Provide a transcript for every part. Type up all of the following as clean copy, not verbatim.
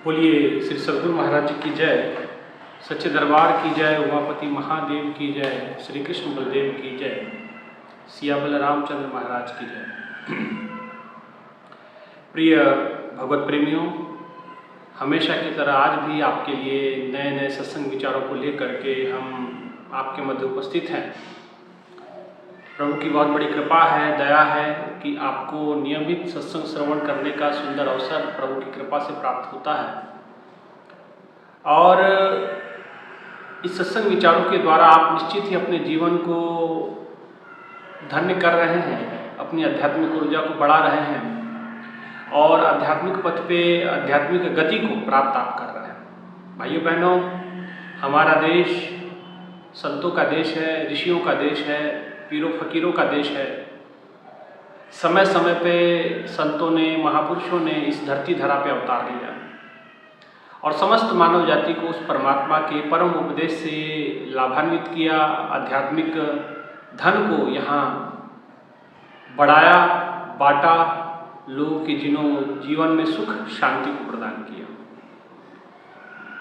बोलिए श्री सद्गुरु महाराज जी की जय, सच्चे दरबार की जय, उमापति महादेव की जय, श्री कृष्ण बलदेव की जय, सिया बलरामचंद्र महाराज की जय। प्रिय भगवत प्रेमियों, हमेशा की तरह आज भी आपके लिए नए नए सत्संग विचारों को लेकर के हम आपके मध्य उपस्थित हैं। प्रभु की बहुत बड़ी कृपा है, दया है कि आपको नियमित सत्संग श्रवण करने का सुंदर अवसर प्रभु की कृपा से प्राप्त होता है। और इस सत्संग विचारों के द्वारा आप निश्चित ही अपने जीवन को धन्य कर रहे हैं, अपनी आध्यात्मिक ऊर्जा को बढ़ा रहे हैं और आध्यात्मिक पथ पे आध्यात्मिक गति को प्राप्त आप कर रहे हैं। भाइयों बहनों, हमारा देश संतों का देश है, ऋषियों का देश है, पीरों फकीरों का देश है। समय समय पे संतों ने, महापुरुषों ने इस धरती धरा पे अवतार लिया और समस्त मानव जाति को उस परमात्मा के परम उपदेश से लाभान्वित किया, आध्यात्मिक धन को यहाँ बढ़ाया, बांटा, लोगों के जीवन में सुख शांति को प्रदान किया।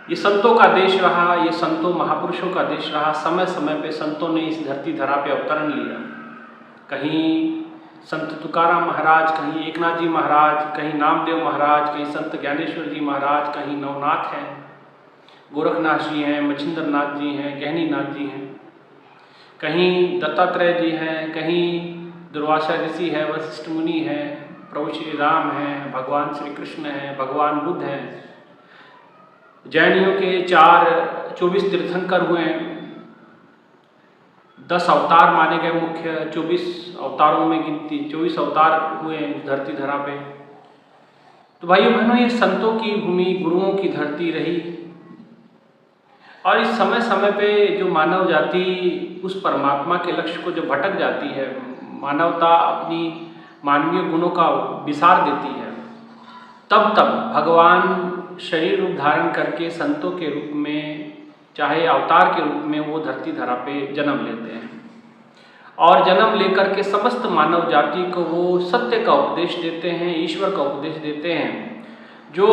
ये संतों का देश रहा, ये संतों महापुरुषों का देश रहा। समय समय पे संतों ने इस धरती धरा पे अवतरण लिया। कहीं संत तुकाराम महाराज, कहीं एकनाथ जी महाराज, कहीं नामदेव महाराज, कहीं संत ज्ञानेश्वर जी महाराज, कहीं नवनाथ हैं, गोरखनाथ जी हैं, मच्छिंद्र नाथ जी हैं, गहनीनाथ जी हैं, कहीं दत्तात्रेय जी हैं, कहीं दुर्वासा ऋषि है, वशिष्ठ मुनि हैं, प्रभु श्री राम हैं, भगवान श्री कृष्ण हैं, भगवान बुद्ध हैं। जैनियों के 24 तीर्थंकर हुए, 10 अवतार माने गए मुख्य, 24 अवतारों में गिनती 24 अवतार हुए धरती धरा पे। तो भाइयों बहनों, ये संतों की भूमि, गुरुओं की धरती रही। और इस समय समय पे जो मानव जाति उस परमात्मा के लक्ष्य को जो भटक जाती है, मानवता अपनी मानवीय गुणों का विसार देती है, तब भगवान शरीर रूप धारण करके संतों के रूप में, चाहे अवतार के रूप में, वो धरती धरा पे जन्म लेते हैं और जन्म लेकर के समस्त मानव जाति को वो सत्य का उपदेश देते हैं, ईश्वर का उपदेश देते हैं, जो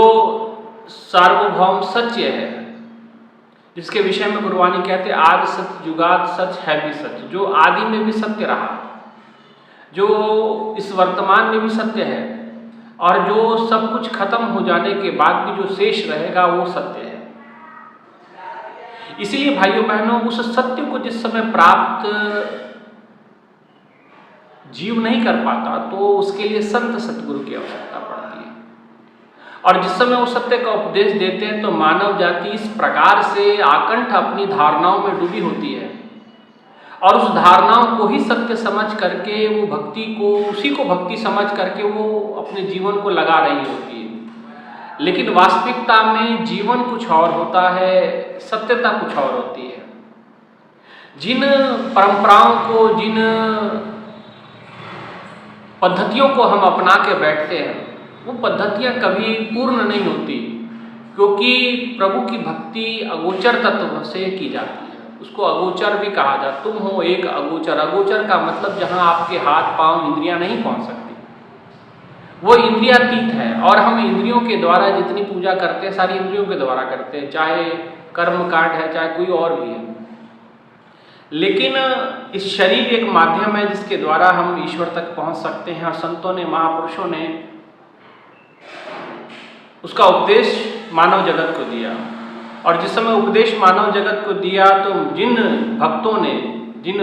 सार्वभौम सत्य है, जिसके विषय में गुरुवाणी कहते हैं आदि सत्य जुगाद सच है भी सच। जो आदि में भी सत्य रहा, जो इस वर्तमान में भी सत्य है और जो सब कुछ खत्म हो जाने के बाद भी जो शेष रहेगा वो सत्य है। इसीलिए भाइयों बहनों, उस सत्य को जिस समय प्राप्त जीव नहीं कर पाता तो उसके लिए संत सतगुरु की आवश्यकता पड़ती है। और जिस समय वो सत्य का उपदेश देते हैं तो मानव जाति इस प्रकार से आकंठ अपनी धारणाओं में डूबी होती है और उस धारणाओं को ही सत्य समझ करके वो भक्ति को, उसी को भक्ति समझ करके वो अपने जीवन को लगा रही होती है। लेकिन वास्तविकता में जीवन कुछ और होता है, सत्यता कुछ और होती है। जिन परंपराओं को, जिन पद्धतियों को हम अपना के बैठते हैं, वो पद्धतियाँ कभी पूर्ण नहीं होती, क्योंकि प्रभु की भक्ति अगोचर तत्व से की जाती है। उसको अगोचर भी कहा जाता। तुम हो एक अगोचर। अगोचर का मतलब जहाँ आपके हाथ पांव इंद्रियां नहीं पहुंच सकती, वो इंद्रियातीत है। और हम इंद्रियों के द्वारा जितनी पूजा करते हैं, सारी इंद्रियों के द्वारा करते हैं, चाहे कर्म कांड है, चाहे कोई और भी है। लेकिन इस शरीर एक माध्यम है जिसके द्वारा हम ईश्वर तक पहुंच सकते हैं। और संतों ने, महापुरुषों ने उसका उपदेश मानव जगत को दिया। और जिस समय उपदेश मानव जगत को दिया तो जिन भक्तों ने, जिन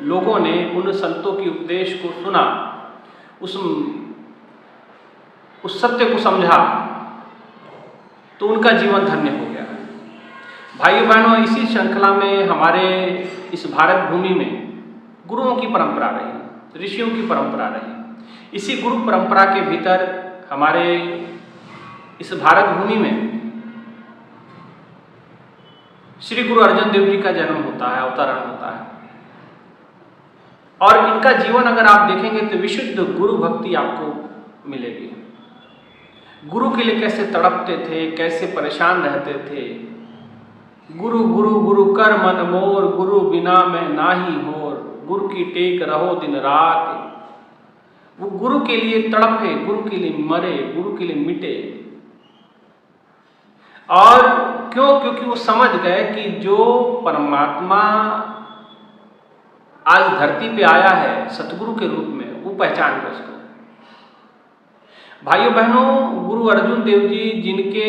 लोगों ने उन संतों के उपदेश को सुना, उस सत्य को समझा, तो उनका जीवन धन्य हो गया। भाइयों बहनों, इसी श्रृंखला में हमारे इस भारत भूमि में गुरुओं की परंपरा रही, ऋषियों की परंपरा रही। इसी गुरु परंपरा के भीतर हमारे इस भारत भूमि में श्री गुरु अर्जन देव जी का जन्म होता है, अवतरण होता है। और इनका जीवन अगर आप देखेंगे तो विशुद्ध गुरु भक्ति आपको मिलेगी। गुरु के लिए कैसे तड़पते थे, कैसे परेशान रहते थे। गुरु गुरु गुरु कर मन मोर, गुरु बिना मैं नाही होर, गुरु की टेक रहो दिन रात। वो गुरु के लिए तड़पे, गुरु के लिए मरे, गुरु के लिए मिटे। और क्यों? क्योंकि वो समझ गए कि जो परमात्मा आज धरती पे आया है सतगुरु के रूप में, वो पहचान गए उसको। भाइयों बहनों, गुरु अर्जुन देव जी, जिनके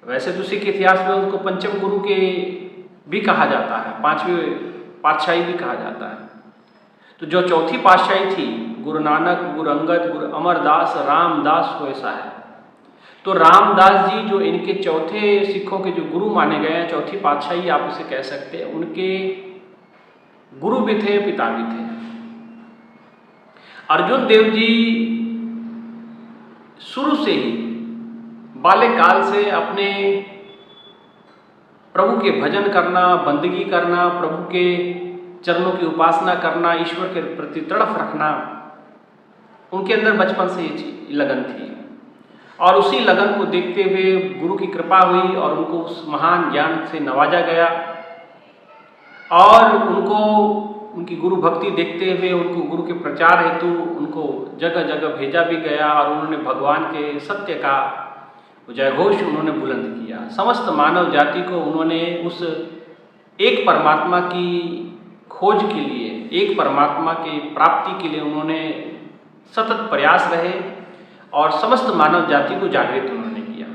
वैसे तो सिख इतिहास में उनको पंचम गुरु के भी कहा जाता है, पांचवें पातशाही भी कहा जाता है। तो जो चौथी पातशाही थी, गुरु नानक, गुरु अंगद, गुरु अमरदास, रामदास को ऐसा है। तो रामदास जी जो इनके चौथे सिखों के जो गुरु माने गए हैं, चौथी पातशाही आप इसे कह सकते हैं, उनके गुरु भी थे, पिता भी थे। अर्जुन देव जी शुरू से ही बाल्यकाल से अपने प्रभु के भजन करना, बंदगी करना, प्रभु के चरणों की उपासना करना, ईश्वर के प्रति तड़फ रखना, उनके अंदर बचपन से ये लगन थी। और उसी लगन को देखते हुए गुरु की कृपा हुई और उनको उस महान ज्ञान से नवाजा गया। और उनको उनकी गुरु भक्ति देखते हुए उनको गुरु के प्रचार हेतु उनको जगह जगह भेजा भी गया और उन्होंने भगवान के सत्य का जयघोष उन्होंने बुलंद किया। समस्त मानव जाति को उन्होंने उस एक परमात्मा की खोज के लिए, एक परमात्मा के प्राप्ति के लिए उन्होंने सतत प्रयास रहे और समस्त मानव जाति को जागृत उन्होंने किया।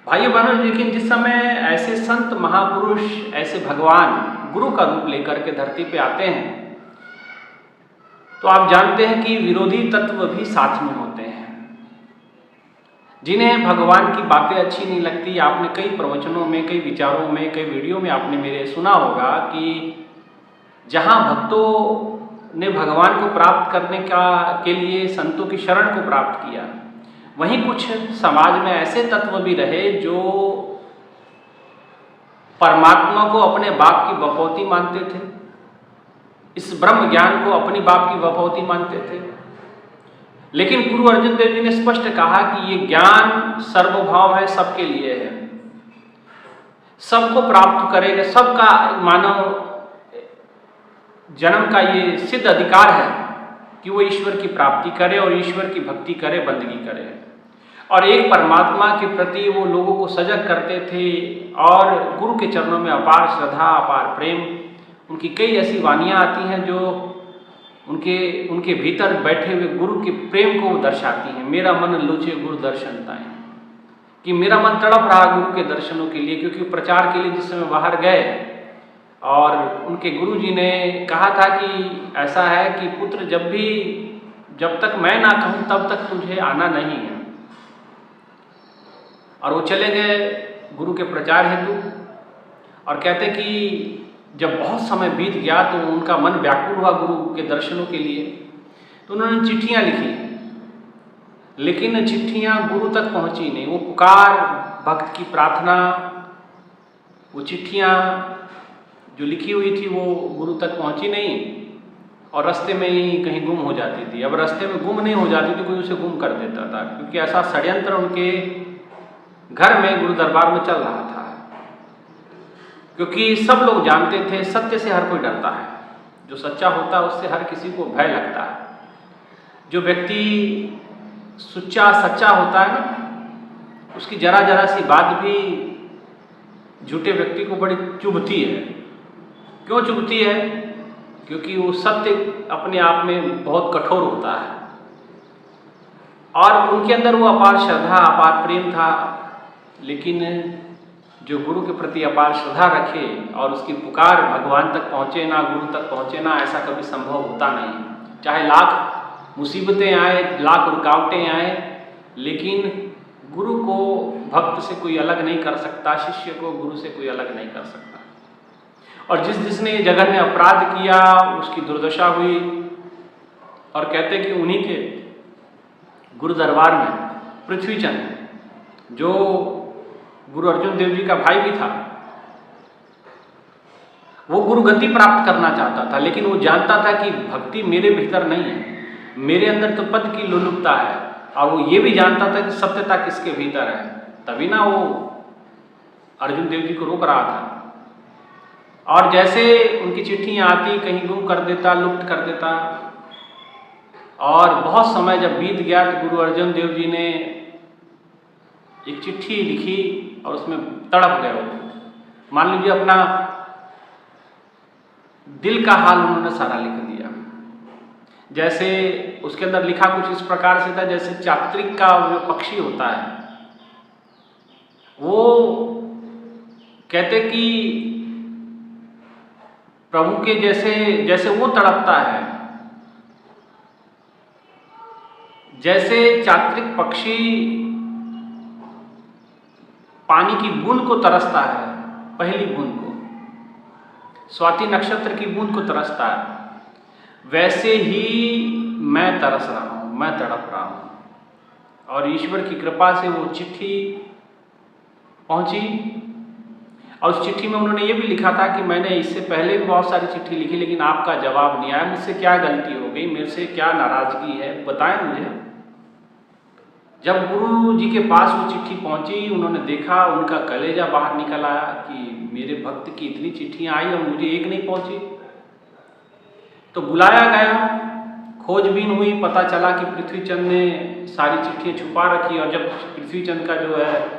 भाइयों बहनों, लेकिन जिस समय ऐसे संत महापुरुष, ऐसे भगवान गुरु का रूप लेकर के धरती पे आते हैं, तो आप जानते हैं कि विरोधी तत्व भी साथ में होते हैं। जिन्हें भगवान की बातें अच्छी नहीं लगती, आपने कई प्रवचनों में, कई विचारों में, कई वीडियो में आपने मेरे सुना होगा कि जहाँ भक्तों ने भगवान को प्राप्त करने के लिए संतों की शरण को प्राप्त किया, वहीं कुछ समाज में ऐसे तत्व भी रहे जो परमात्मा को अपने बाप की बपौती मानते थे, इस ब्रह्म ज्ञान को अपनी बाप की बपौती मानते थे। लेकिन गुरु अर्जुन देव जी ने स्पष्ट कहा कि ये ज्ञान सर्वभाव है, सबके लिए है, सबको प्राप्त करेगा, सबका मानव जन्म का ये सिद्ध अधिकार है कि वो ईश्वर की प्राप्ति करे और ईश्वर की भक्ति करे, बंदगी करे। और एक परमात्मा के प्रति वो लोगों को सजग करते थे और गुरु के चरणों में अपार श्रद्धा, अपार प्रेम, उनकी कई ऐसी वाणियाँ आती हैं जो उनके भीतर बैठे हुए गुरु के प्रेम को वो दर्शाती हैं। मेरा मन लोचे गुरु दर्शन ताएं, कि मेरा मन तड़प रहा गुरु के दर्शनों के लिए, क्योंकि प्रचार के लिए जिस समय बाहर गए और उनके गुरु जी ने कहा था कि ऐसा है कि पुत्र, जब तक मैं ना कहूँ तब तक तुझे आना नहीं है। और वो चले गए गुरु के प्रचार हेतु और कहते कि जब बहुत समय बीत गया तो उनका मन व्याकुल हुआ गुरु के दर्शनों के लिए, तो उन्होंने चिट्ठियाँ लिखी, लेकिन चिट्ठियाँ गुरु तक पहुँची नहीं। वो पुकार, भक्त की प्रार्थना, वो चिट्ठियाँ जो लिखी हुई थी वो गुरु तक पहुँची नहीं और रास्ते में ही कहीं गुम हो जाती थी। अब रास्ते में गुम नहीं हो जाती थी, कोई उसे गुम कर देता था, क्योंकि ऐसा षड्यंत्र उनके घर में, गुरु दरबार में चल रहा था। क्योंकि सब लोग जानते थे सत्य से हर कोई डरता है, जो सच्चा होता है उससे हर किसी को भय लगता है। जो व्यक्ति सच्चा होता है ना, उसकी जरा जरा सी बात भी झूठे व्यक्ति को बड़ी चुभती है। क्यों चुभती है? क्योंकि वो सत्य अपने आप में बहुत कठोर होता है और उनके अंदर वो अपार श्रद्धा, अपार प्रेम था। लेकिन जो गुरु के प्रति अपार श्रद्धा रखे और उसकी पुकार भगवान तक पहुँचे ना, गुरु तक पहुँचे ना, ऐसा कभी संभव होता नहीं। चाहे लाख मुसीबतें आए, लाख रुकावटें आए, लेकिन गुरु को भक्त से कोई अलग नहीं कर सकता, शिष्य को गुरु से कोई अलग नहीं कर सकता। और जिसने जघन्य अपराध किया उसकी दुर्दशा हुई। और कहते कि उन्हीं के गुरु दरबार में पृथ्वीचंद, जो गुरु अर्जुन देव जी का भाई भी था, वो गुरु गति प्राप्त करना चाहता था, लेकिन वो जानता था कि भक्ति मेरे भीतर नहीं है, मेरे अंदर तो पद की लोलुपता है। और वो ये भी जानता था कि सत्यता किसके भीतर है, तभी ना वो अर्जुन देव जी को रोक रहा था। और जैसे उनकी चिट्ठियाँ आती, कहीं गुम कर देता, लुप्त कर देता। और बहुत समय जब बीत गया तो गुरु अर्जुन देव जी ने एक चिट्ठी लिखी और उसमें तड़प गए वो। मान लीजिए अपना दिल का हाल उन्होंने सारा लिख दिया। जैसे उसके अंदर लिखा कुछ इस प्रकार से था, जैसे चात्रिक का जो पक्षी होता है वो कहते कि प्रभु के जैसे वो तड़पता है, जैसे चात्रिक पक्षी पानी की बूंद को तरसता है, पहली बूंद को, स्वाति नक्षत्र की बूंद को तरसता है, वैसे ही मैं तरस रहा हूँ, मैं तड़प रहा हूँ। और ईश्वर की कृपा से वो चिट्ठी पहुंची और उस चिट्ठी में उन्होंने ये भी लिखा था कि मैंने इससे पहले भी बहुत सारी चिट्ठी लिखी लेकिन आपका जवाब नहीं आया, मुझसे क्या गलती हो गई, मेरे से क्या नाराजगी है, बताएं मुझे। जब गुरु जी के पास वो चिट्ठी पहुंची, उन्होंने देखा, उनका कलेजा बाहर निकल आया कि मेरे भक्त की इतनी चिट्ठियां आई और मुझे एक नहीं पहुंची। तो बुलाया गया, खोजबीन हुई, पता चला कि पृथ्वीचंद ने सारी चिट्ठियां छुपा रखी। और जब पृथ्वीचंद का जो है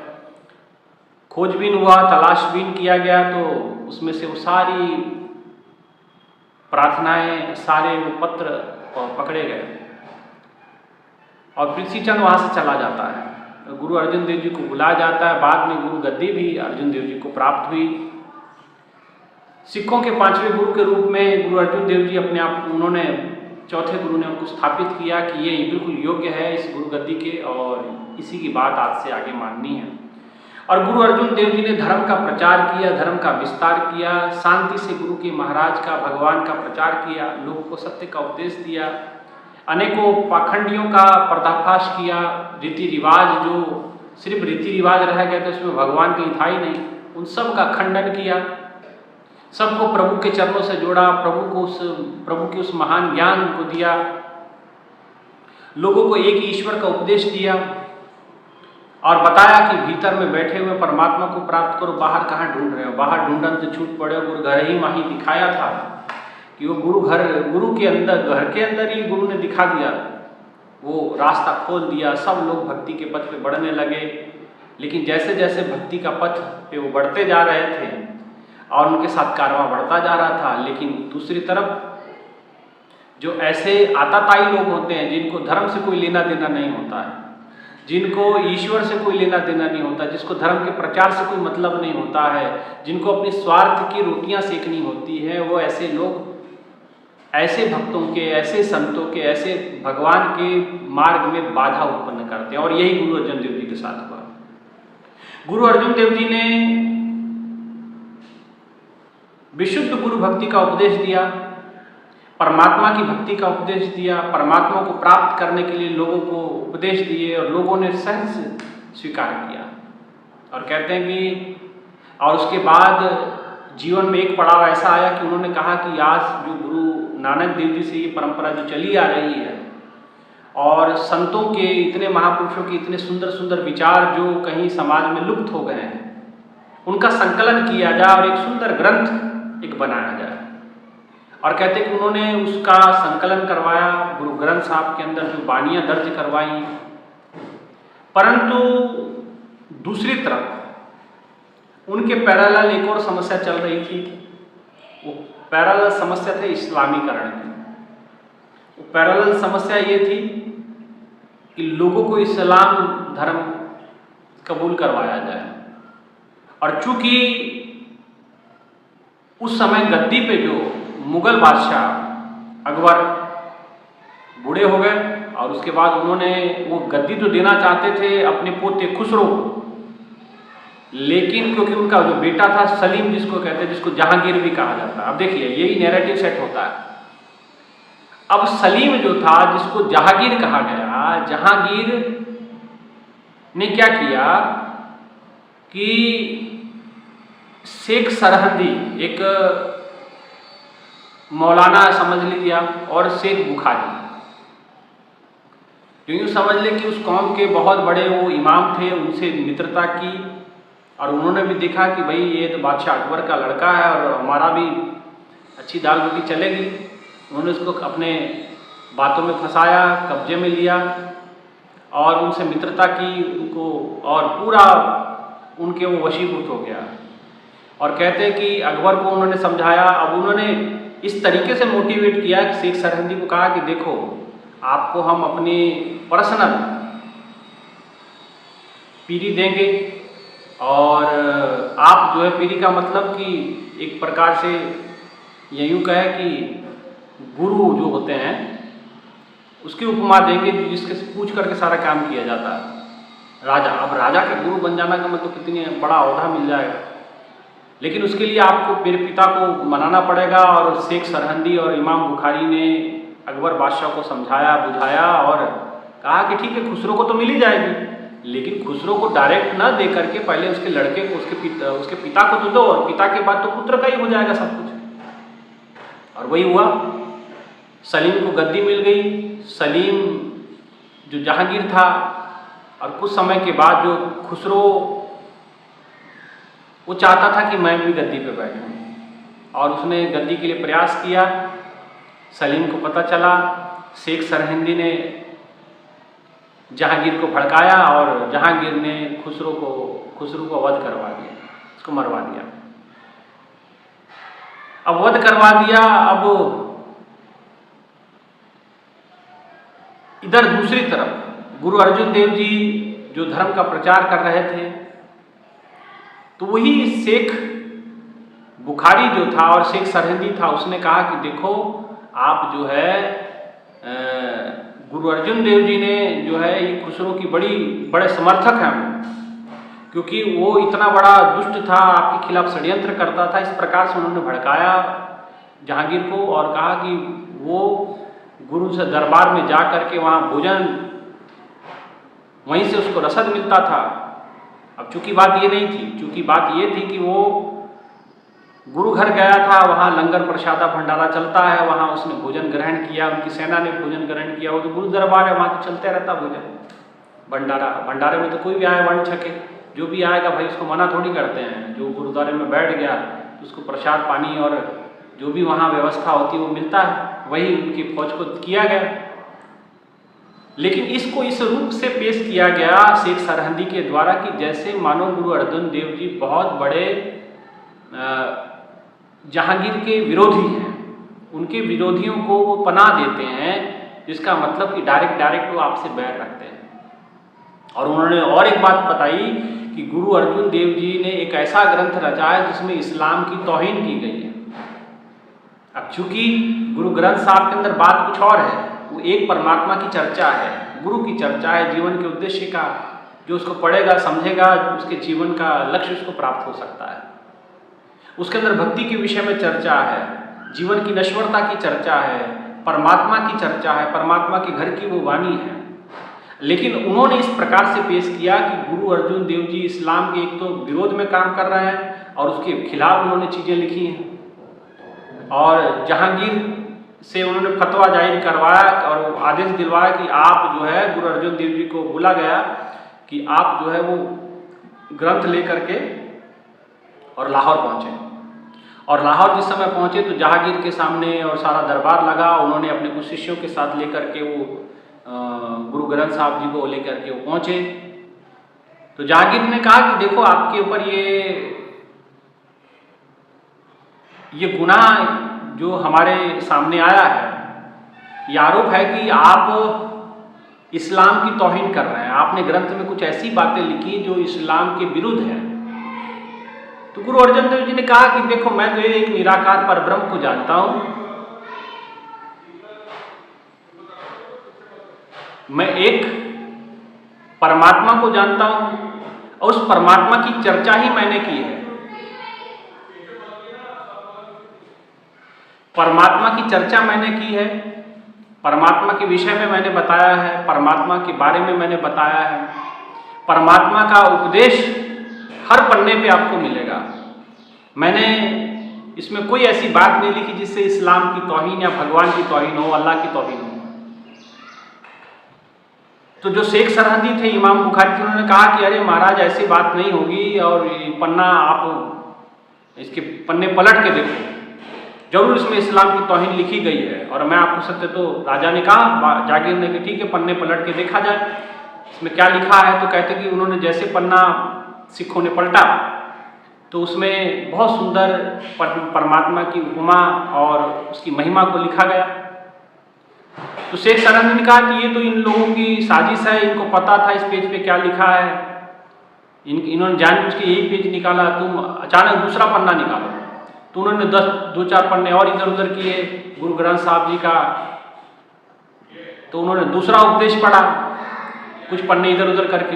खोजबीन हुआ, तलाशबीन किया गया, तो उसमें से वो सारी प्रार्थनाएं, सारे वो पत्र पकड़े गए और पृथ्वीचंद वहाँ से चला जाता है। गुरु अर्जुन देव जी को बुलाया जाता है। बाद में गुरु गद्दी भी अर्जुन देव जी को प्राप्त हुई। सिखों के 5वें गुरु के रूप में गुरु अर्जुन देव जी अपने आप, उन्होंने चौथे गुरु ने उनको स्थापित किया कि ये बिल्कुल योग्य है इस गुरु गद्दी के और इसी की बात आज से आगे माननी है। और गुरु अर्जुन देव जी ने धर्म का प्रचार किया, धर्म का विस्तार किया, शांति से गुरु के महाराज का, भगवान का प्रचार किया, लोगों को सत्य का उपदेश दिया, अनेकों पाखंडियों का पर्दाफाश किया। रीति रिवाज जो सिर्फ रीति रिवाज रह गए थे, उसमें भगवान कहीं था ही नहीं, उन सब का खंडन किया, सबको प्रभु के चरणों से जोड़ा, प्रभु के उस महान ज्ञान को दिया, लोगों को एक ईश्वर का उपदेश दिया और बताया कि भीतर में बैठे हुए परमात्मा को प्राप्त करो, बाहर कहाँ ढूंढ रहे हो, बाहर ढूंढन से छूट पड़े। गुरु घर ही माही दिखाया था कि वो गुरु के अंदर, घर के अंदर ही गुरु ने दिखा दिया, वो रास्ता खोल दिया। सब लोग भक्ति के पथ पे बढ़ने लगे। लेकिन जैसे जैसे भक्ति का पथ पे वो बढ़ते जा रहे थे और उनके साथ कारवां बढ़ता जा रहा था, लेकिन दूसरी तरफ जो ऐसे आताताई लोग होते हैं जिनको धर्म से कोई लेना देना नहीं होता है, जिनको ईश्वर से कोई लेना देना नहीं होता, जिसको धर्म के प्रचार से कोई मतलब नहीं होता है, जिनको अपने स्वार्थ की रोटियां सेकनी होती है, वो ऐसे लोग ऐसे भक्तों के, ऐसे संतों के, ऐसे भगवान के मार्ग में बाधा उत्पन्न करते हैं। और यही गुरु अर्जुन देव जी के साथ हुआ। गुरु अर्जुन देव जी ने विशुद्ध गुरु भक्ति का उपदेश दिया, परमात्मा की भक्ति का उपदेश दिया, परमात्मा को प्राप्त करने के लिए लोगों को उपदेश दिए और लोगों ने सहज स्वीकार किया। और कहते हैं कि और उसके बाद जीवन में एक पड़ाव ऐसा आया कि उन्होंने कहा कि आज जो गुरु नानक देव जी से ये परंपरा जो चली आ रही है और संतों के, इतने महापुरुषों के इतने सुंदर सुंदर विचार जो कहीं समाज में लुप्त हो गए हैं, उनका संकलन किया जाए और एक सुंदर ग्रंथ एक बनाया जाए। और कहते कि उन्होंने उसका संकलन करवाया, गुरु ग्रंथ साहब के अंदर जो बानियां दर्ज करवाई। परंतु दूसरी तरफ उनके पैरेलल एक और समस्या चल रही थी। वो पैरेलल समस्या थी इस्लामीकरण की। वो पैरेलल समस्या ये थी कि लोगों को इस्लाम धर्म कबूल करवाया जाए। और चूंकि उस समय गद्दी पे जो मुगल बादशाह अकबर बूढ़े हो गए और उसके बाद उन्होंने वो गद्दी तो देना चाहते थे अपने पोते खुसरो को, लेकिन क्योंकि उनका जो बेटा था सलीम, जिसको कहते हैं, जिसको जहांगीर भी कहा जाता है। अब देखिए यही नैरेटिव सेट होता है। अब सलीम जो था, जिसको जहांगीर कहा गया, जहांगीर ने क्या किया कि शेख सरहदी, एक मौलाना समझ लीजिए आप, और शेख बुखारी, यूँ समझ ले कि उस कौम के बहुत बड़े वो इमाम थे, उनसे मित्रता की। और उन्होंने भी देखा कि भाई ये तो बादशाह अकबर का लड़का है और हमारा भी अच्छी दाल रोटी चलेगी। उन्होंने उसको अपने बातों में फंसाया, कब्जे में लिया और उनसे मित्रता की उनको, और पूरा उनके वो वशीभूत हो गया। और कहते हैं कि अकबर को उन्होंने समझाया। अब उन्होंने इस तरीके से मोटिवेट किया कि शेख सरहिंदी को कहा कि देखो, आपको हम अपनी पर्सनल पीढ़ी देंगे, और आप जो है पीढ़ी का मतलब कि एक प्रकार से ये यूँ कहे कि गुरु जो होते हैं उसकी उपमा देंगे, जिसके पूछ करके सारा काम किया जाता है। राजा, अब राजा के गुरु बन जाना का मतलब कितनी बड़ा ओहदा मिल जाएगा, लेकिन उसके लिए आपको मेरे पिता को मनाना पड़ेगा। और शेख सरहिंदी और इमाम बुखारी ने अकबर बादशाह को समझाया, बुझाया और कहा कि ठीक है, खुसरो को तो मिल ही जाएगी, लेकिन खुसरो को डायरेक्ट ना दे करके पहले उसके लड़के को, उसके पिता को तो दो, और पिता के बाद तो पुत्र का ही हो जाएगा सब कुछ। और वही हुआ, सलीम को गद्दी मिल गई। सलीम जो जहांगीर था, और कुछ समय के बाद जो खुसरो, वो चाहता था कि मैं भी गद्दी पे बैठूं, और उसने गद्दी के लिए प्रयास किया। सलीम को पता चला, शेख सरहिंदी ने जहांगीर को भड़काया, और जहांगीर ने खुसरो को वध करवा दिया, उसको मरवा दिया। अब वध करवा दिया, अब इधर दूसरी तरफ गुरु अर्जुन देव जी जो धर्म का प्रचार कर रहे थे, तो वही शेख बुखारी जो था और शेख सरहिंदी था, उसने कहा कि देखो, आप जो है गुरु अर्जुन देव जी ने जो है ये खुसरो की बड़े समर्थक हैं, क्योंकि वो इतना बड़ा दुष्ट था, आपके खिलाफ षड्यंत्र करता था। इस प्रकार से उन्होंने भड़काया जहांगीर को, और कहा कि वो गुरु से दरबार में जा करके वहाँ भोजन, वहीं से उसको रसद मिलता था। अब चूंकि बात ये नहीं थी, चूंकि बात ये थी कि वो गुरु घर गया था, वहाँ लंगर प्रसादा भंडारा चलता है, वहाँ उसने भोजन ग्रहण किया, उनकी सेना ने भोजन ग्रहण किया। वो तो गुरु दरबार है, वहाँ तो चलते रहता भोजन भंडारा। भंडारे में तो कोई भी आए वर्ण छके, जो भी आएगा भाई उसको मना थोड़ी करते हैं। जो गुरुद्वारे में बैठ गया तो उसको प्रसाद पानी और जो भी वहाँ व्यवस्था होती है वो मिलता है, वही उनकी फौज को किया गया। लेकिन इसको इस रूप से पेश किया गया शेख सरहिंदी के द्वारा कि जैसे मानो गुरु अर्जुन देव जी बहुत बड़े जहांगीर के विरोधी हैं, उनके विरोधियों को वो पनाह देते हैं, जिसका मतलब कि डायरेक्ट वो आपसे बैर रखते हैं। और उन्होंने और एक बात बताई कि गुरु अर्जुन देव जी ने एक ऐसा ग्रंथ रचा है जिसमें इस्लाम की तौहीन की गई है। अब चूंकि गुरु ग्रंथ साहब के अंदर बात कुछ और है, वो एक परमात्मा की चर्चा है, गुरु की चर्चा है, जीवन के उद्देश्य का, जो उसको पढ़ेगा समझेगा उसके जीवन का लक्ष्य उसको प्राप्त हो सकता है। उसके अंदर भक्ति के विषय में चर्चा है, जीवन की नश्वरता की चर्चा है, परमात्मा की चर्चा है, परमात्मा के घर की वो वाणी है। लेकिन उन्होंने इस प्रकार से पेश किया कि गुरु अर्जुन देव जी इस्लाम के एक तो विरोध में काम कर रहे हैं और उसके खिलाफ उन्होंने चीज़ें लिखी हैं, और जहांगीर से उन्होंने फतवा जारी करवाया और आदेश दिलवाया कि आप जो है, गुरु अर्जुन देव जी को बोला गया कि आप जो है वो ग्रंथ लेकर के और लाहौर पहुँचे। और लाहौर जिस समय पहुँचे तो जहांगीर के सामने और सारा दरबार लगा, उन्होंने अपने कुछ शिष्यों के साथ लेकर के वो गुरु ग्रंथ साहब जी को लेकर के वो पहुँचे। तो जहांगीर ने कहा कि देखो, आपके ऊपर ये गुनाह जो हमारे सामने आया है, ये आरोप है कि आप इस्लाम की तौहीन कर रहे हैं, आपने ग्रंथ में कुछ ऐसी बातें लिखी जो इस्लाम के विरुद्ध है। तो गुरु अर्जुन देव जी ने कहा कि देखो, मैं तो एक निराकार परब्रह्म को जानता हूं, मैं एक परमात्मा को जानता हूं, और उस परमात्मा की चर्चा ही मैंने की है। परमात्मा की चर्चा मैंने की है, परमात्मा के विषय में मैंने बताया है, परमात्मा के बारे में मैंने बताया है। परमात्मा का उपदेश हर पन्ने पे आपको मिलेगा। मैंने इसमें कोई ऐसी बात नहीं लिखी जिससे इस्लाम की तौहीन या भगवान की तौहीन हो, अल्लाह की तौहीन हो। तो जो शेख सरहिंदी थे, इमाम बुखारी थे, उन्होंने कहा कि अरे महाराज, ऐसी बात नहीं होगी, और ये पन्ना आप इसके पन्ने पलट के देखो, जरूर इसमें इस्लाम की तौहीन लिखी गई है। और मैं आपको सत्य, तो राजा ने कहा, जागीर ने कि ठीक है, पन्ने पलट के देखा जाए। इसमें क्या लिखा है, तो कहते कि उन्होंने जैसे पन्ना सिखों ने पलटा तो उसमें बहुत सुंदर परमात्मा की उपमा और उसकी महिमा को लिखा गया। तो शेख सरहंदी ने कहा कि ये तो इन लोगों की साजिश है, इनको पता था इस पेज पे क्या लिखा है, इन्होंने जानबूझ के यही पेज निकाला, तुम अचानक दूसरा पन्ना निकालो। तो उन्होंने 2-4 पन्ने और इधर उधर किए गुरु ग्रंथ साहब जी का, तो उन्होंने दूसरा उपदेश पढ़ा कुछ पन्ने इधर उधर करके,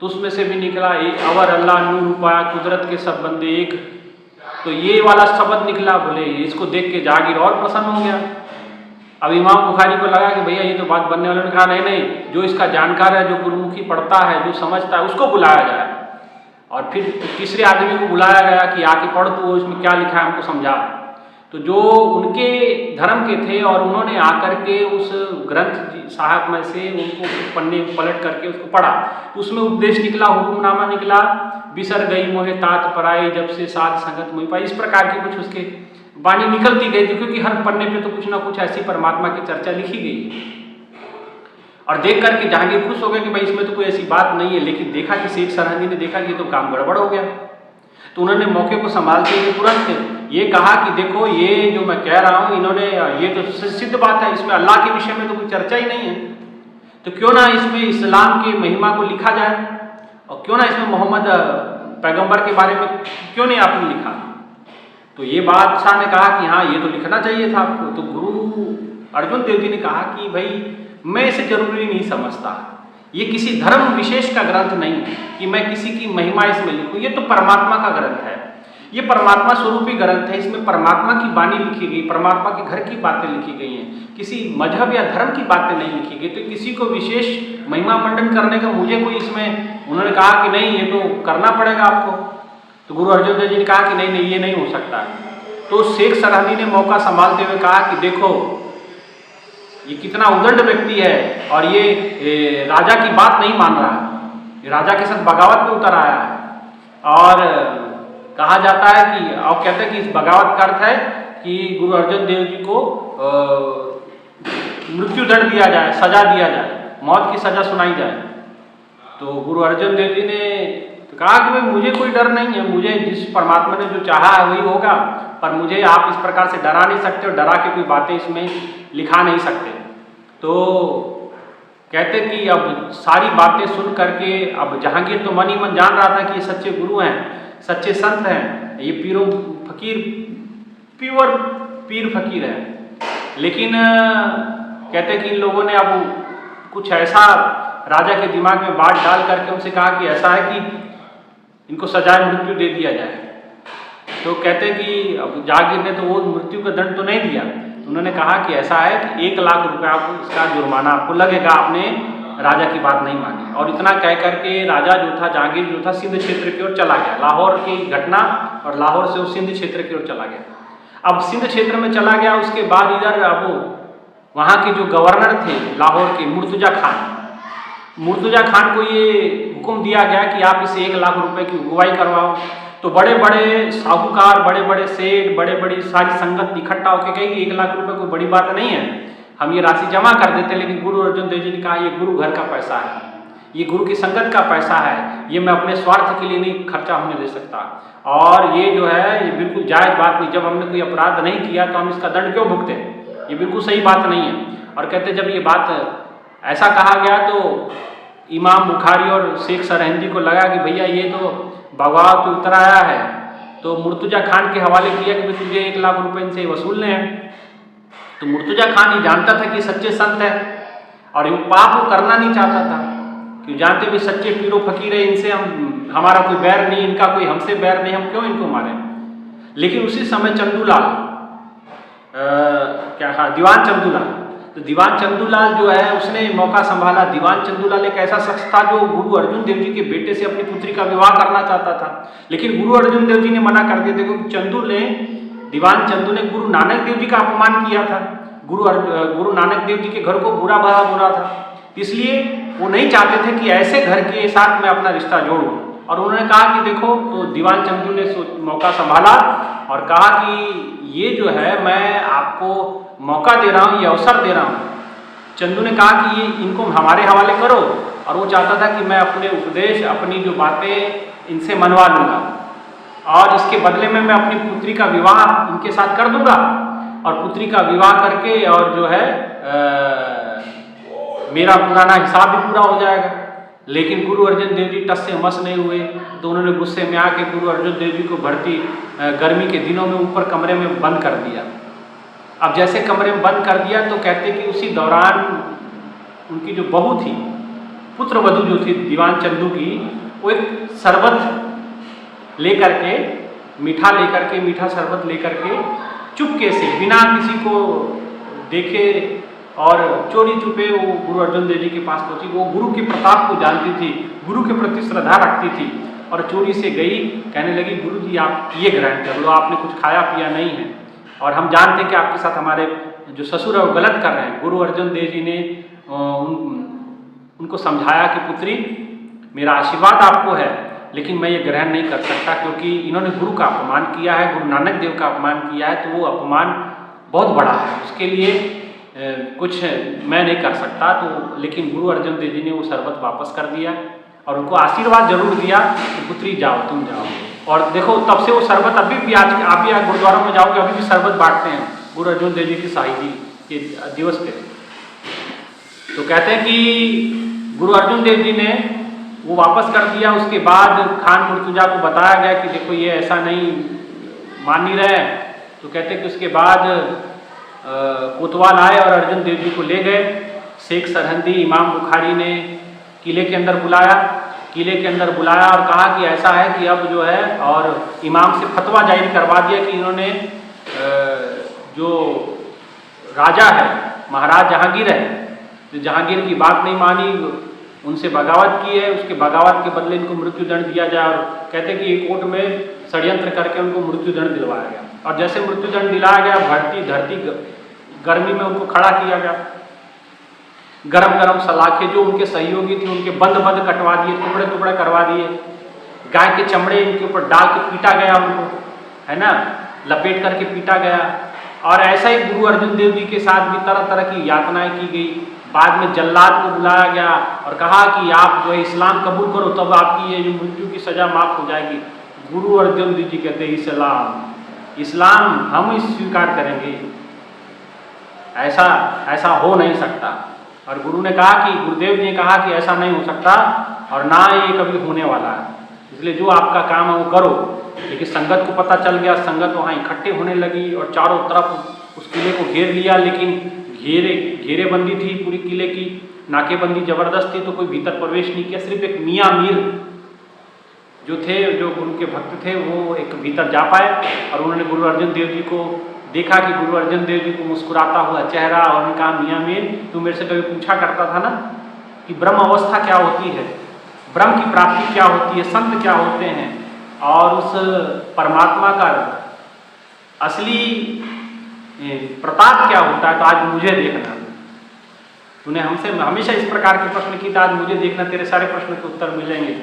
तो उसमें से भी निकला एक अवर अल्लाह नूर पाया कुदरत के सब बंदे एक। तो ये वाला शब्द निकला, बोले इसको देख के जागीर और प्रसन्न हो गया। अब इमाम बुखारी को लगा कि भैया ये तो बात बनने वाले ने कहा नहीं नहीं, जो इसका जानकार है, जो गुरुमुखी पढ़ता है, जो समझता है, उसको बुलाया जाए। और फिर तीसरे आदमी को बुलाया गया कि आके पढ़ तू, इसमें क्या लिखा है हमको समझा। तो जो उनके धर्म के थे और उन्होंने आकर के उस ग्रंथ साहब में से उनको पन्ने पलट करके उसको पढ़ा, तो उसमें उपदेश निकला, हुक्मनामा निकला, बिसर गई मोहे तात पराई जब से साथ संगत मोहि पाई। इस प्रकार की कुछ उसके वाणी निकलती गई थी, क्योंकि हर पन्ने पे तो कुछ ना कुछ ऐसी परमात्मा की चर्चा लिखी गई। और देख करके जहांगीर खुश हो गए कि भाई इसमें तो कोई ऐसी बात नहीं है। लेकिन देखा कि शेख सरहंदी ने देखा कि तो काम गड़बड़ हो गया, तो उन्होंने मौके को संभालते हुए तुरंत ये कहा कि देखो ये जो मैं कह रहा हूँ, इन्होंने ये तो सिद्ध बात है, इसमें अल्लाह के विषय में तो कोई चर्चा ही नहीं है, तो क्यों ना इसमें इस्लाम की महिमा को लिखा जाए, और क्यों ना इसमें मोहम्मद पैगंबर के बारे में क्यों नहीं आपने लिखा। तो ये बादशाह ने कहा कि हाँ ये तो लिखना चाहिए था आपको। तो गुरु अर्जुन देव जी ने कहा कि भाई मैं इसे जरूरी नहीं समझता, ये किसी धर्म विशेष का ग्रंथ नहीं है कि मैं किसी की महिमा इसमें लिखूं, ये तो परमात्मा का ग्रंथ है, ये परमात्मा स्वरूपी ग्रंथ है, इसमें परमात्मा की वाणी लिखी गई, परमात्मा के घर की बातें लिखी गई हैं, किसी मजहब या धर्म की बातें नहीं लिखी गई। तो किसी को विशेष महिमा मंडन करने का मुझे कोई इसमें, उन्होंने कहा कि नहीं ये तो करना पड़ेगा आपको। तो गुरु अर्जुन देव जी ने कहा कि नहीं नहीं ये नहीं हो सकता। तो शेख सरहंदी ने मौका संभालते हुए कहा कि देखो ये कितना उदंड व्यक्ति है और ये राजा की बात नहीं मान रहा है, ये राजा के साथ बगावत में उतर आया है। और कहा जाता है कि, और कहते हैं कि इस बगावत का अर्थ है कि गुरु अर्जुन देव जी को मृत्यु दंड दिया जाए, सजा दिया जाए, मौत की सजा सुनाई जाए। तो गुरु अर्जुन देव जी ने तो कहा कि भाई मुझे कोई डर नहीं है, मुझे जिस परमात्मा ने जो चाहा है वही होगा, पर मुझे आप इस प्रकार से डरा नहीं सकते और डरा के कोई बातें इसमें लिखा नहीं सकते। तो कहते कि अब सारी बातें सुन करके अब जहांगीर तो मन ही मन जान रहा था कि ये सच्चे गुरु हैं, सच्चे संत हैं, ये पीरों फकीर प्योर पीर फकीर है। लेकिन कहते कि इन लोगों ने अब कुछ ऐसा राजा के दिमाग में बात डाल करके उनसे कहा कि ऐसा है कि इनको सजाए मृत्यु दे दिया जाए। तो कहते कि अब जहांगीर ने तो वो मृत्यु का दंड तो नहीं दिया, तो उन्होंने कहा कि ऐसा है कि 1 लाख रुपया आपको इसका जुर्माना आपको लगेगा, आपने राजा की बात नहीं मानी। और इतना कह करके राजा जो था, जहांगीर जो था, सिंध क्षेत्र की ओर चला गया। लाहौर की घटना और लाहौर से वो सिंध क्षेत्र की ओर चला गया। अब सिंध क्षेत्र में चला गया, उसके बाद इधर अब वहाँ के जो गवर्नर थे लाहौर के, मुर्तुजा खान को ये हुक्म दिया गया कि आप इसे 1 लाख रुपए की अगुवाई करवाओ। तो बड़े बड़े साहूकार, बड़े बड़े सेठ, बड़े बड़ी सारी संगत इकट्ठा होकर कही कि 1 लाख रुपए कोई बड़ी बात नहीं है, हम ये राशि जमा कर देते। लेकिन गुरु अर्जुन देव जी ने कहा ये गुरु घर का पैसा है, ये गुरु की संगत का पैसा है, ये मैं अपने स्वार्थ के लिए नहीं खर्चा होने दे सकता, और ये जो है ये बिल्कुल जायज़ बात नहीं। जब हमने कोई अपराध नहीं किया तो हम इसका दंड क्यों भुगते, ये बिल्कुल सही बात नहीं है। और कहते जब ये बात ऐसा कहा गया तो इमाम बुखारी और शेख सरहंदी को लगा कि भैया ये तो बगावत तो उतर आया है, तो मुर्तुजा खान के हवाले किया कि तुझे 1 लाख रुपए इनसे वसूलने हैं। तो मुर्तुजा खान ये जानता था कि सच्चे संत है और ये पाप वो करना नहीं चाहता था, कि जानते भी सच्चे पीरो फकीर है, इनसे हमारा कोई बैर नहीं, इनका कोई हमसे बैर नहीं, हम क्यों इनको मारें। लेकिन उसी समय चंदूलाल दीवान चंदूलाल, तो दीवान चंदूलाल जो है उसने मौका संभाला। दीवान चंदूलाल एक ऐसा शख्स था जो गुरु अर्जुन देव जी के बेटे से अपनी पुत्री का विवाह करना चाहता था, लेकिन गुरु अर्जुन देव जी ने मना कर दिया था, क्योंकि दीवान चंदू ने गुरु नानक देव जी का अपमान किया था, गुरु नानक देव जी के घर को बुरा था, इसलिए वो नहीं चाहते थे कि ऐसे घर के साथ मैं अपना रिश्ता जोड़ूं। और उन्होंने कहा कि देखो, तो दीवान चंदू ने मौका संभाला और कहा कि ये जो है मैं आपको मौका दे रहा हूँ, ये अवसर दे रहा हूँ। चंदू ने कहा कि ये इनको हमारे हवाले करो और वो चाहता था कि मैं अपने उपदेश, अपनी जो बातें इनसे मनवा लूँगा और इसके बदले में मैं अपनी पुत्री का विवाह इनके साथ कर दूंगा और पुत्री का विवाह करके और जो है मेरा पुराना हिसाब भी पूरा हो जाएगा। लेकिन गुरु अर्जुन देव जी टस से मस नहीं हुए, तो उन्होंने गुस्से में आके गुरु अर्जुन देव जी को भर्ती गर्मी के दिनों में ऊपर कमरे में बंद कर दिया। अब जैसे कमरे में बंद कर दिया तो कहते कि उसी दौरान उनकी जो बहू थी, पुत्र वधू जो थी दीवान चंदू की, वो एक शरबत लेकर के, मीठा शरबत लेकर के चुपके से बिना किसी को देखे और चोरी छुपे वो गुरु अर्जुन देव जी के पास पहुंची। वो गुरु के प्रताप को जानती थी, गुरु के प्रति श्रद्धा रखती थी और चोरी से गई, कहने लगी गुरु जी आप ये ग्रहण कर लो, आपने कुछ खाया पिया नहीं है और हम जानते हैं कि आपके साथ हमारे जो ससुर है वो गलत कर रहे हैं। गुरु अर्जुन देव जी ने उनको समझाया कि पुत्री मेरा आशीर्वाद आपको है, लेकिन मैं ये ग्रहण नहीं कर सकता क्योंकि इन्होंने गुरु का अपमान किया है, गुरु नानक देव का अपमान किया है, तो वो अपमान बहुत बड़ा है, उसके लिए कुछ मैं नहीं कर सकता। तो लेकिन गुरु अर्जुन देव जी ने वो शरबत वापस कर दिया और उनको आशीर्वाद जरूर दिया कि पुत्री जाओ, तुम जाओ। और देखो तब से वो शरबत अभी भी आज आप भी गुरुद्वारों में जाओगे अभी भी शरबत बांटते हैं गुरु अर्जुन देव जी की शहीदी के दिवस पे। तो कहते हैं कि गुरु अर्जुन देव जी ने वो वापस कर दिया। उसके बाद खान मुर्तुजा को बताया गया कि देखो ये ऐसा नहीं मान नहीं रहे। तो कहते हैं कि उसके बाद कोतवाल आए और अर्जुन देव जी को ले गए। शेख सरहंदी इमाम बुखारी ने किले के अंदर बुलाया, और कहा कि ऐसा है कि अब जो है, और इमाम से फतवा जारी करवा दिया कि इन्होंने जो राजा है महाराज जहांगीर है, जो जहांगीर की बात नहीं मानी, उनसे बगावत की है, उसके बगावत के बदले इनको मृत्युदंड दिया जाए। और कहते हैं कि कोर्ट में षड्यंत्र करके उनको मृत्युदंड दिलवाया गया और जैसे मृत्युदंड दिलाया गया धरती गर्मी में उनको खड़ा किया गया। गरम गरम सलाखे जो उनके सहयोगी थे उनके बंद कटवा दिए, टुकड़े टुकड़े करवा दिए। गाय के चमड़े इनके ऊपर डाल के पीटा गया उनको, है ना, लपेट करके पीटा गया। और ऐसा ही गुरु अर्जुन देव जी के साथ भी तरह तरह की यातनाएं की गई। बाद में जल्लाद को बुलाया गया और कहा कि आप जो है इस्लाम कबूल करो तब आपकी ये जो मृत्यु की सजा माफ हो जाएगी। गुरु अर्जुन देव जी कहते इस्लाम हम ही स्वीकार करेंगे, ऐसा हो नहीं सकता। और गुरु ने कहा कि गुरुदेव जी ने कहा कि ऐसा नहीं हो सकता और ना ये कभी होने वाला है, इसलिए जो आपका काम है वो करो। लेकिन संगत को पता चल गया, संगत वहाँ इकट्ठे होने लगी और चारों तरफ उस किले को घेर लिया। लेकिन घेरेबंदी थी पूरी किले की, नाकेबंदी जबरदस्त थी, तो कोई भीतर प्रवेश नहीं किया। सिर्फ एक मियाँ मीर जो थे, जो गुरु के भक्त थे, वो एक भीतर जा पाए और उन्होंने गुरु अर्जुन देव जी को देखा कि गुरु अर्जुन देव जी को मुस्कुराता हुआ चेहरा, और उन्होंने कहा मियाँ मीर तू मेरे से कभी पूछा करता था ना कि ब्रह्म अवस्था क्या होती है, ब्रह्म की प्राप्ति क्या होती है, संत क्या होते हैं और उस परमात्मा का असली प्रताप क्या होता है, तो आज मुझे देखना। तूने हमसे हमेशा इस प्रकार के प्रश्न किए, आज मुझे देखना, तेरे सारे प्रश्न के उत्तर मिलेंगे।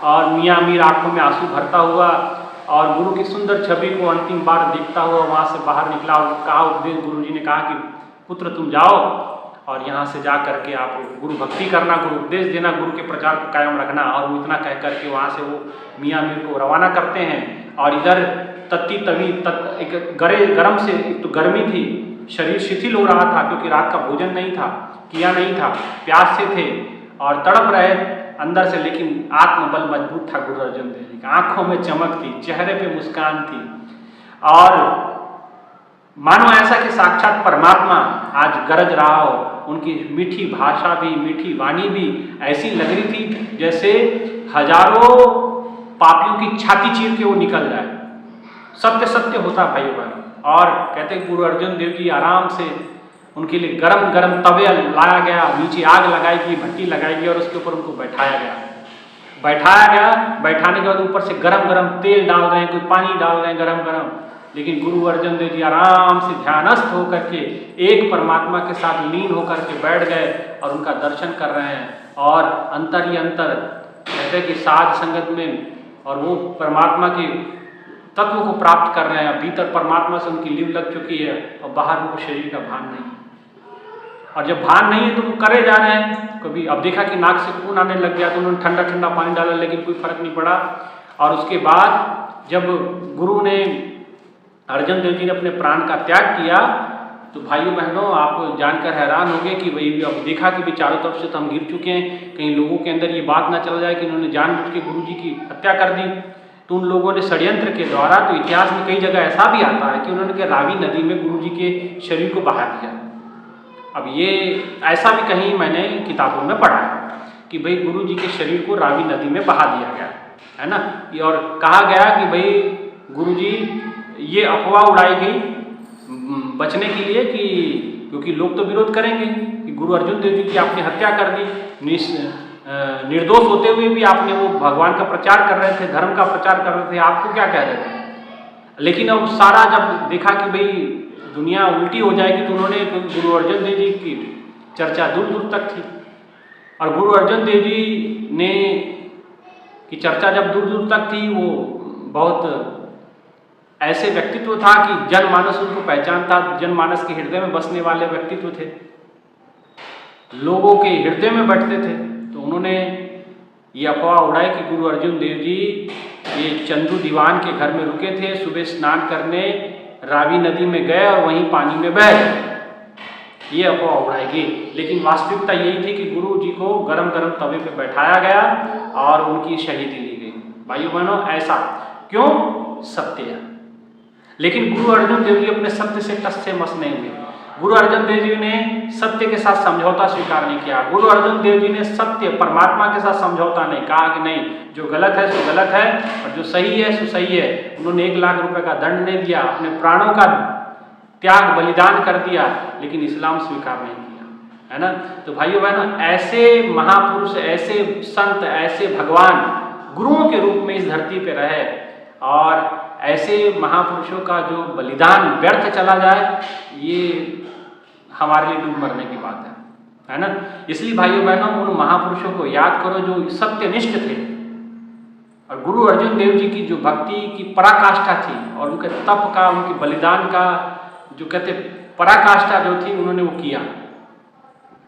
और मियाँ मीर आंखों में आंसू भरता हुआ और गुरु की सुंदर छवि को अंतिम बार देखता हुआ वहाँ से बाहर निकला और कहा, उपदेश गुरु जी ने कहा कि पुत्र तुम जाओ और यहाँ से जा करके आप गुरु भक्ति करना, गुरु उपदेश देना, गुरु के प्रचार को कायम रखना। और वो इतना कह करके वहाँ से वो मियाँ मीर को रवाना करते हैं। और इधर तत्ती तवी एक गरम से, एक तो गर्मी थी, शरीर शिथिल हो रहा था क्योंकि रात का भोजन नहीं था, किया नहीं था, प्यास से थे और तड़प रहे अंदर से, लेकिन आत्मबल मजबूत था गुरु अर्जुन देव जी का। आंखों में चमक थी, चेहरे पे मुस्कान थी और मानो ऐसा कि साक्षात परमात्मा आज गरज रहा हो। उनकी मीठी भाषा भी, मीठी वाणी भी ऐसी लग रही थी जैसे हजारों पापियों की छाती चीर के वो निकल जाए। सत्य सत्य होता भाई बहन। और कहते गुरु अर्जुन देव जी आराम से, उनके लिए गरम गरम तवे लाया गया, नीचे आग लगाई गई, भट्टी लगाई गई और उसके ऊपर उनको बैठाया गया। बैठाने के बाद ऊपर से गरम गरम तेल डाल रहे हैं, कोई पानी डाल रहे हैं गरम गरम। लेकिन गुरु अर्जुन देव जी आराम से ध्यानस्थ होकर के एक परमात्मा के साथ लीन होकर के बैठ गए और उनका दर्शन कर रहे हैं। और अंतर ही अंतर, कहते कि साध संगत में, और वो परमात्मा के तत्व को प्राप्त कर रहे हैं। भीतर परमात्मा से उनकी लिव लग चुकी है और बाहर उनको शरीर का भान नहीं। और जब भान नहीं है तो वो करे जा रहे हैं। कभी अब देखा कि नाक से खून आने लग गया तो उन्होंने ठंडा ठंडा पानी डाला, लेकिन कोई फर्क नहीं पड़ा। और उसके बाद जब गुरु ने, अर्जुन देव जी ने अपने प्राण का त्याग किया, तो भाइयों बहनों आप जानकर हैरान होंगे कि भाई अब देखा कि चारों तरफ से तो हम गिर चुके हैं, कहीं लोगों के अंदर ये बात ना चल जाए कि उन्होंने जानबूझ के गुरु जी की हत्या कर दी। तो उन लोगों ने षड्यंत्र के द्वारा, तो इतिहास में कई जगह ऐसा भी आता है कि उन्होंने रावी नदी में गुरु जी के शरीर को बहा दिया। अब ये ऐसा भी कहीं मैंने किताबों में पढ़ा है कि भाई गुरु जी के शरीर को रावी नदी में बहा दिया गया, है ना। और कहा गया कि भाई गुरु जी, ये अफवाह उड़ाई गई बचने के लिए कि क्योंकि लोग तो विरोध करेंगे कि गुरु अर्जुन देव जी की आपने हत्या कर दी, निर्दोष होते हुए भी आपने वो भगवान का प्रचार कर रहे थे, धर्म का प्रचार कर रहे थे, आपको क्या कह रहे थे। लेकिन अब सारा जब देखा कि भाई दुनिया उल्टी हो जाएगी, तो उन्होंने गुरु अर्जुन देव जी की चर्चा दूर दूर तक थी। और गुरु अर्जुन देव जी ने की चर्चा जब दूर दूर तक थी, वो बहुत ऐसे व्यक्तित्व था कि जनमानस उनको पहचानता, जनमानस के हृदय में बसने वाले व्यक्तित्व थे, लोगों के हृदय में बैठते थे। तो उन्होंने ये अफवाह उड़ाई कि गुरु अर्जुन देव जी ये चंदू दीवान के घर में रुके थे, सुबह स्नान करने रावी नदी में गए और वहीं पानी में बह गए, ये अफवाह उड़ाई गई। लेकिन वास्तविकता यही थी कि गुरु जी को गरम गरम तवे पे बैठाया गया और उनकी शहीदी ली गई। भाइयों बहनों, ऐसा क्यों? सत्य है। लेकिन गुरु अर्जुन देव जी अपने सत्य से टस से मस नहीं हुए। गुरु अर्जुन देव जी ने सत्य के साथ समझौता स्वीकार नहीं किया। गुरु अर्जुन देव जी ने सत्य परमात्मा के साथ समझौता नहीं, कहा कि नहीं, जो गलत है सो गलत है और जो सही है सो सही है। उन्होंने 1 लाख रुपए का दंड नहीं दिया, अपने प्राणों का त्याग बलिदान कर दिया, लेकिन इस्लाम स्वीकार नहीं किया, है ना। तो भाइयों बहनों, ऐसे महापुरुष, ऐसे संत, ऐसे भगवान गुरुओं के रूप में इस धरती पे रहे, और ऐसे महापुरुषों का जो बलिदान व्यर्थ चला जाए, ये हमारे लिए डूब मरने की बात है ना। इसलिए भाइयों बहनों, उन महापुरुषों को याद करो जो सत्यनिष्ठ थे। और गुरु अर्जुन देव जी की जो भक्ति की पराकाष्ठा थी और उनके तप का, उनके बलिदान का जो कहते पराकाष्ठा जो थी, उन्होंने वो किया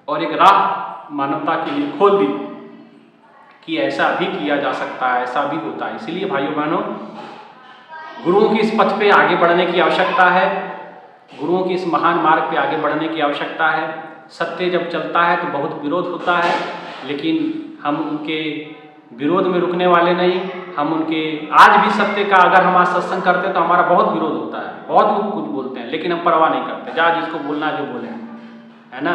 और एक राह मानवता के लिए खोल दी कि ऐसा भी किया जा सकता है, ऐसा भी होता है। इसलिए भाइयों बहनों, गुरुओं की इस पथ पे आगे बढ़ने की आवश्यकता है, गुरुओं की इस महान मार्ग पे आगे बढ़ने की आवश्यकता है। सत्य जब चलता है तो बहुत विरोध होता है, लेकिन हम उनके विरोध में रुकने वाले नहीं। हम उनके, आज भी सत्य का अगर हम आज सत्संग करते हैं तो हमारा बहुत विरोध होता है, बहुत लोग कुछ बोलते हैं, लेकिन हम परवाह नहीं करते, जा जिसको बोलना जो बोले, है ना।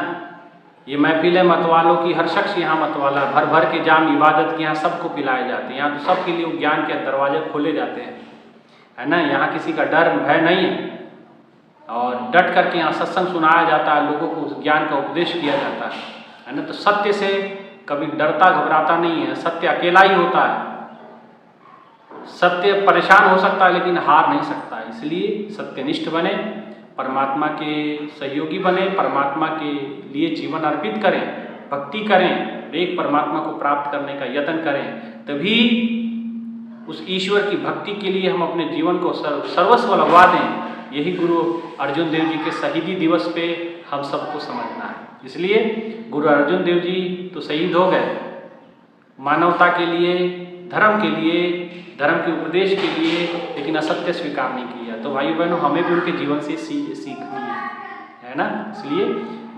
ये महफिल है मतवालों की, हर शख्स यहाँ मतवाला, भर भर के जाम इबादत के यहाँ सबको पिलाए जाते हैं। यहाँ तो सबके लिए ज्ञान के दरवाजे खोले जाते हैं, है ना। यहाँ किसी का डर भय नहीं है और डट करके यहाँ सत्संग सुनाया जाता है, लोगों को उस ज्ञान का उपदेश किया जाता है ना। तो सत्य से कभी डरता घबराता नहीं है, सत्य अकेला ही होता है। सत्य परेशान हो सकता है लेकिन हार नहीं सकता। इसलिए सत्यनिष्ठ बने, परमात्मा के सहयोगी बने, परमात्मा के लिए जीवन अर्पित करें, भक्ति करें, एक परमात्मा को प्राप्त करने का यत्न करें। तभी उस ईश्वर की भक्ति के लिए हम अपने जीवन को सर्वस्व लगा दें। यही गुरु अर्जुन देव जी के शहीदी दिवस पे हम सबको समझना है। इसलिए गुरु अर्जुन देव जी तो शहीद हो गए मानवता के लिए, धर्म के लिए, धर्म के उपदेश के लिए, लेकिन असत्य स्वीकार नहीं किया। तो भाई बहनों, हमें भी उनके जीवन से सीखनी है ना। इसलिए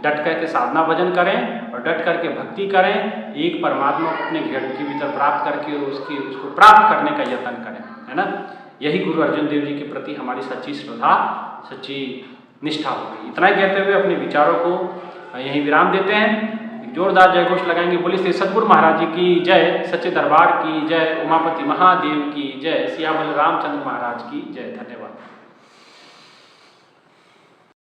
डट करके साधना भजन करें और डट करके भक्ति करें, एक परमात्मा को अपने घर के भीतर प्राप्त करके उसको प्राप्त करने का यत्न करें, है ना। यही गुरु अर्जुन देव जी के प्रति हमारी सच्ची श्रद्धा, सच्ची निष्ठा होगी। इतना ही कहते हुए अपने विचारों को यहीं विराम देते हैं। जोरदार जय घोष लगाएंगे। बोलिए श्री सद्गुरु महाराज जी की जय, सच्चे दरबार की जय, उमापति महादेव की जय, सियावल रामचंद्र महाराज की जय। धन्यवाद।